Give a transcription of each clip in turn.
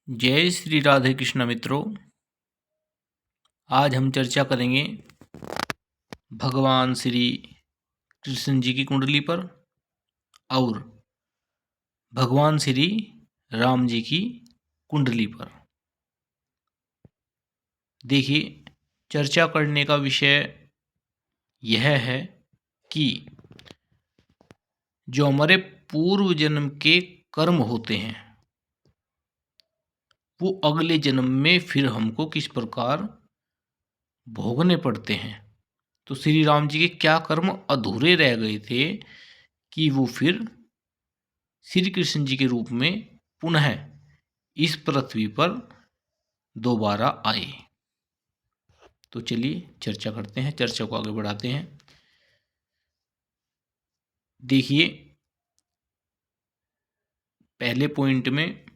जय श्री राधे कृष्ण मित्रों। आज हम चर्चा करेंगे भगवान श्री कृष्ण जी की कुंडली पर और भगवान श्री राम जी की कुंडली पर। देखिए, चर्चा करने का विषय यह है कि जो हमारे पूर्व जन्म के कर्म होते हैं वो अगले जन्म में फिर हमको किस प्रकार भोगने पड़ते हैं। तो श्री राम जी के क्या कर्म अधूरे रह गए थे कि वो फिर श्री कृष्ण जी के रूप में पुनः इस पृथ्वी पर दोबारा आए। तो चलिए चर्चा करते हैं, चर्चा को आगे बढ़ाते हैं। देखिए, पहले पॉइंट में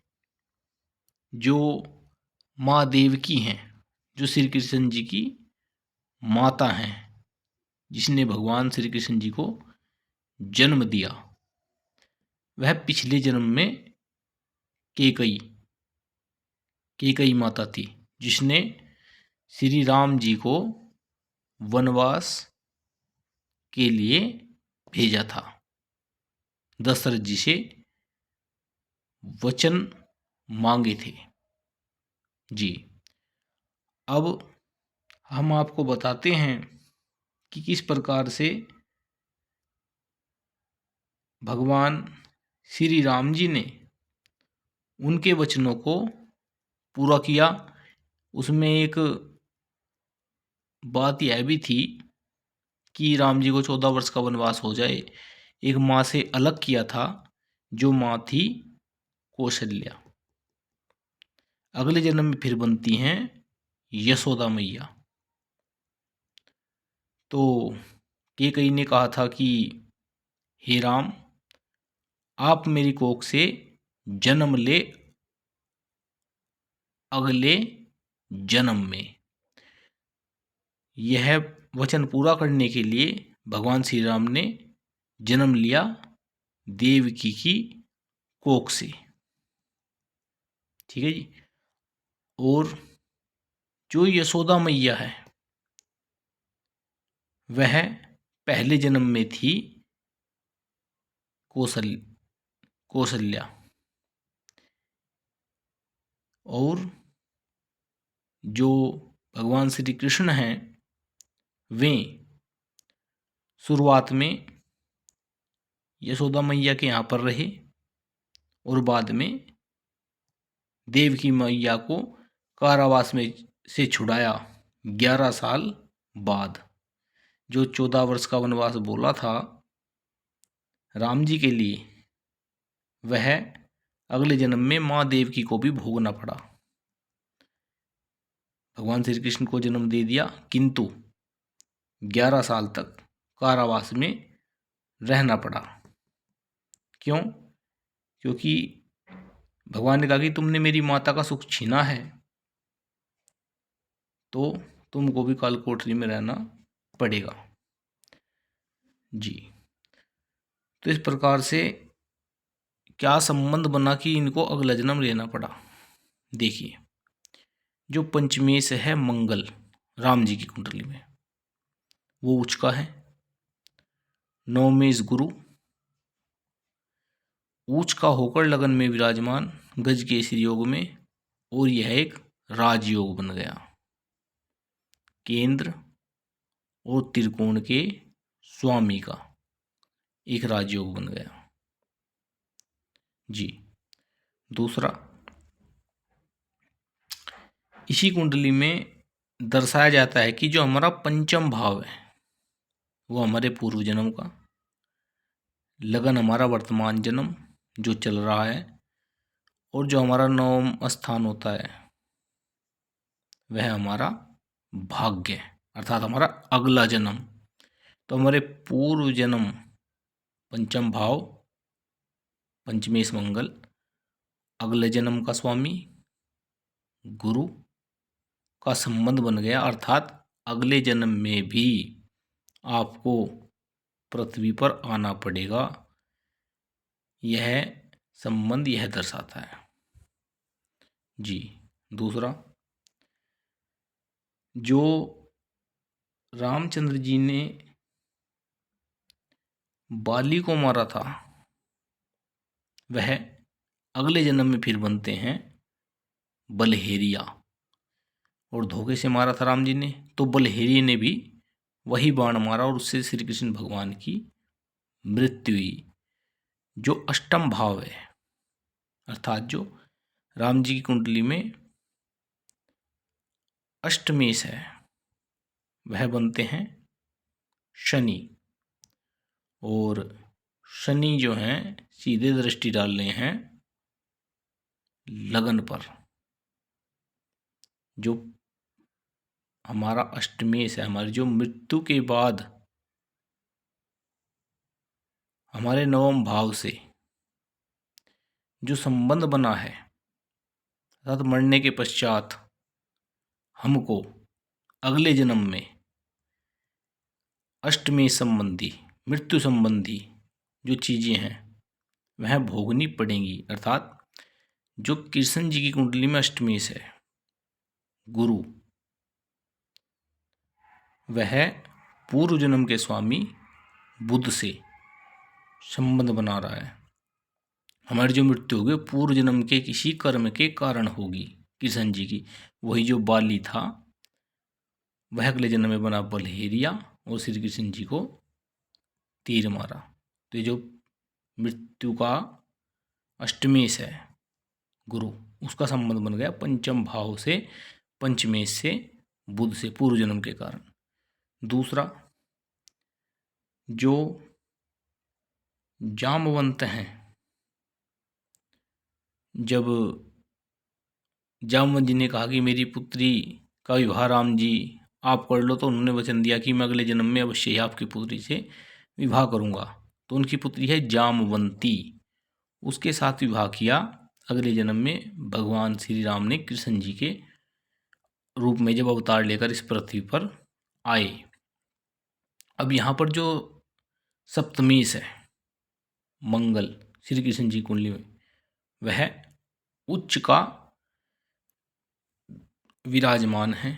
जो माँ देवकी हैं, जो श्री कृष्ण जी की माता हैं, जिसने भगवान श्री कृष्ण जी को जन्म दिया, वह पिछले जन्म में केकई माता थी, जिसने श्री राम जी को वनवास के लिए भेजा था। दशरथ जी से वचन मांगे थे जी। अब हम आपको बताते हैं कि किस प्रकार से भगवान श्री राम जी ने उनके वचनों को पूरा किया। उसमें एक बात यह भी थी कि राम जी को 14 वर्ष का वनवास हो जाए। एक माँ से अलग किया था, जो माँ थी कौशल्या। अगले जन्म में फिर बनती हैं यशोदा मैया। तो केकई ने कहा था कि हे राम, आप मेरी कोख से जन्म ले अगले जन्म में। यह वचन पूरा करने के लिए भगवान श्री राम ने जन्म लिया देवकी की कोख से। ठीक है जी। और जो यशोदा मैया है वह पहले जन्म में थी कौशल्या। और जो भगवान श्री कृष्ण हैं वे शुरुआत में यशोदा मैया के यहाँ पर रहे और बाद में देवकी मैया को कारावास में से छुड़ाया 11 साल बाद। जो 14 वर्ष का वनवास बोला था राम जी के लिए, वह अगले जन्म में माँ देवकी को भी भोगना पड़ा। भगवान श्री कृष्ण को जन्म दे दिया, किंतु 11 साल तक कारावास में रहना पड़ा। क्यों? क्योंकि भगवान ने कहा कि तुमने मेरी माता का सुख छीना है तो तुमको भी काल कोठरी में रहना पड़ेगा जी। तो इस प्रकार से क्या संबंध बना कि इनको अगला जन्म लेना पड़ा। देखिए, जो पंचमेश है मंगल राम जी की कुंडली में, वो उच्च का है। नवमेश गुरु ऊंच का होकर लगन में विराजमान गज केसरी योग में, और यह एक राजयोग बन गया। केंद्र और त्रिकोण के स्वामी का एक राजयोग बन गया जी। दूसरा, इसी कुंडली में दर्शाया जाता है कि जो हमारा पंचम भाव है वो हमारे पूर्व जन्म का, लगन हमारा वर्तमान जन्म जो चल रहा है, और जो हमारा नवम स्थान होता है वह हमारा भाग्य अर्थात हमारा अगला जन्म। तो हमारे पूर्व जन्म पंचम भाव पंचमेश मंगल, अगले जन्म का स्वामी गुरु का संबंध बन गया, अर्थात अगले जन्म में भी आपको पृथ्वी पर आना पड़ेगा। यह संबंध यह दर्शाता है जी। दूसरा, जो रामचंद्र जी ने बाली को मारा था वह अगले जन्म में फिर बनते हैं बलहेरिया। और धोखे से मारा था राम जी ने, तो बलहेरिया ने भी वही बाण मारा और उससे श्री कृष्ण भगवान की मृत्यु हुई। जो अष्टम भाव है, अर्थात जो राम जी की कुंडली में अष्टमेश है, वह बनते हैं शनि। और शनि जो हैं सीधे दृष्टि डाल रहे हैं लगन पर। जो हमारा अष्टमेश है, हमारी जो मृत्यु के बाद हमारे नवम भाव से जो संबंध बना है, अर्थात मरने के पश्चात हमको अगले जन्म में अष्टमेश संबंधी, मृत्यु संबंधी जो चीज़ें हैं वह भोगनी पड़ेंगी। अर्थात जो कृष्ण जी की कुंडली में अष्टमेश है, गुरु, वह पूर्व जन्म के स्वामी बुध से संबंध बना रहा है। हमारी जो मृत्यु होगी पूर्व जन्म के किसी कर्म के कारण होगी कृष्ण जी की। वही जो बाली था वह अगले जन्म में बना बलहेरिया और श्री कृष्ण जी को तीर मारा। तो ये जो मृत्यु का अष्टमेश है गुरु, उसका संबंध बन गया पंचम भाव से, पंचमेश से, बुध से, पूर्व जन्म के कारण। दूसरा, जो जामवंत हैं, जब जामवंत जी ने कहा कि मेरी पुत्री का विवाह राम जी आप कर लो, तो उन्होंने वचन दिया कि मैं अगले जन्म में अवश्य ही आपकी पुत्री से विवाह करूंगा। तो उनकी पुत्री है जामवंती, उसके साथ विवाह किया। अगले जन्म में भगवान श्री राम ने कृष्ण जी के रूप में जब अवतार लेकर इस पृथ्वी पर आए। अब यहाँ पर जो सप्तमेश है मंगल श्री कृष्ण जी कुंडली में, वह उच्च का विराजमान है,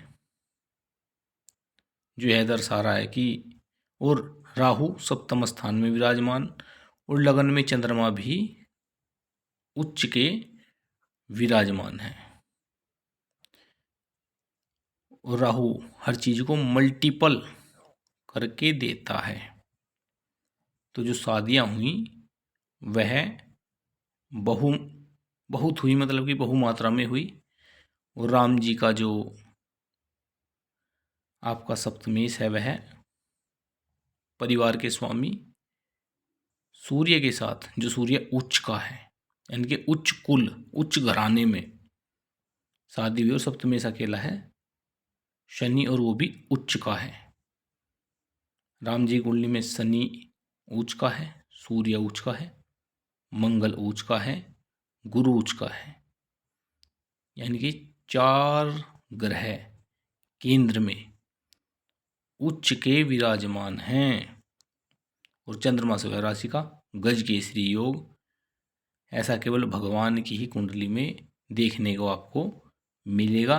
जो यह दर्शा रहा है कि, और राहु सप्तम स्थान में विराजमान, और लगन में चंद्रमा भी उच्च के विराजमान है। और राहु हर चीज को मल्टीपल करके देता है। तो जो शादियां हुई वह बहुत हुई, मतलब कि बहु मात्रा में हुई। और राम जी का जो आपका सप्तमेश है वह परिवार के स्वामी सूर्य के साथ, जो सूर्य उच्च का है, यानी कि उच्च कुल, उच्च घराने में शादी हुई। और सप्तमेश अकेला है शनि, और वो भी उच्च का है। राम जी कुंडली में शनि उच्च का है, सूर्य उच्च का है, मंगल उच्च का है, गुरु उच्च का है, यानी कि 4 ग्रह केंद्र में उच्च के विराजमान हैं। और चंद्रमा से राशि का गज केसरी योग, ऐसा केवल भगवान की ही कुंडली में देखने को आपको मिलेगा,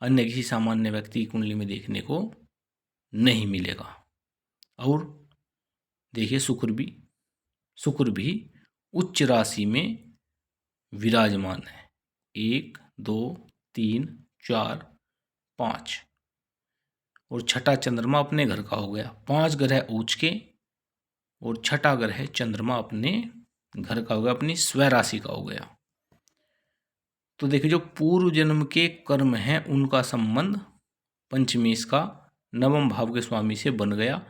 अन्य किसी सामान्य व्यक्ति की कुंडली में देखने को नहीं मिलेगा। और देखिए शुक्र भी उच्च राशि में विराजमान है। 1 2 3 4 5, और छठा चंद्रमा अपने घर का हो गया। 5 ग्रह उच्च के और छठा ग्रह चंद्रमा अपने घर का हो गया, अपनी स्व राशि का हो गया। तो देखिए जो पूर्व जन्म के कर्म हैं उनका संबंध पंचमेश का नवम भाव के स्वामी से बन गया।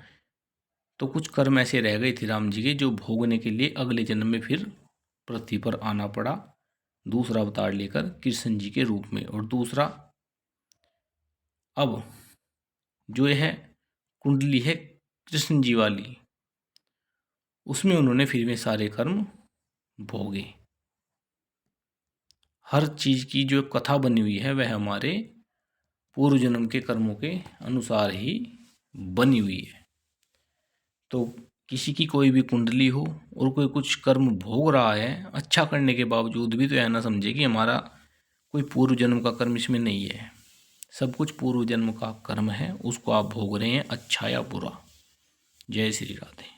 तो कुछ कर्म ऐसे रह गए थे राम जी के, जो भोगने के लिए अगले जन्म में फिर पृथ्वी पर आना पड़ा, दूसरा अवतार लेकर कृष्ण जी के रूप में। और दूसरा, अब जो यह कुंडली है कृष्ण जी वाली, उसमें उन्होंने फिर वे सारे कर्म भोगे। हर चीज की जो कथा बनी हुई है वह हमारे पूर्व जन्म के कर्मों के अनुसार ही बनी हुई है। तो किसी की कोई भी कुंडली हो और कोई कुछ कर्म भोग रहा है अच्छा करने के बावजूद भी, तो यह ना समझे कि हमारा कोई पूर्व जन्म का कर्म इसमें नहीं है। सब कुछ पूर्व जन्म का कर्म है, उसको आप भोग रहे हैं, अच्छा या बुरा। जय श्री राधे।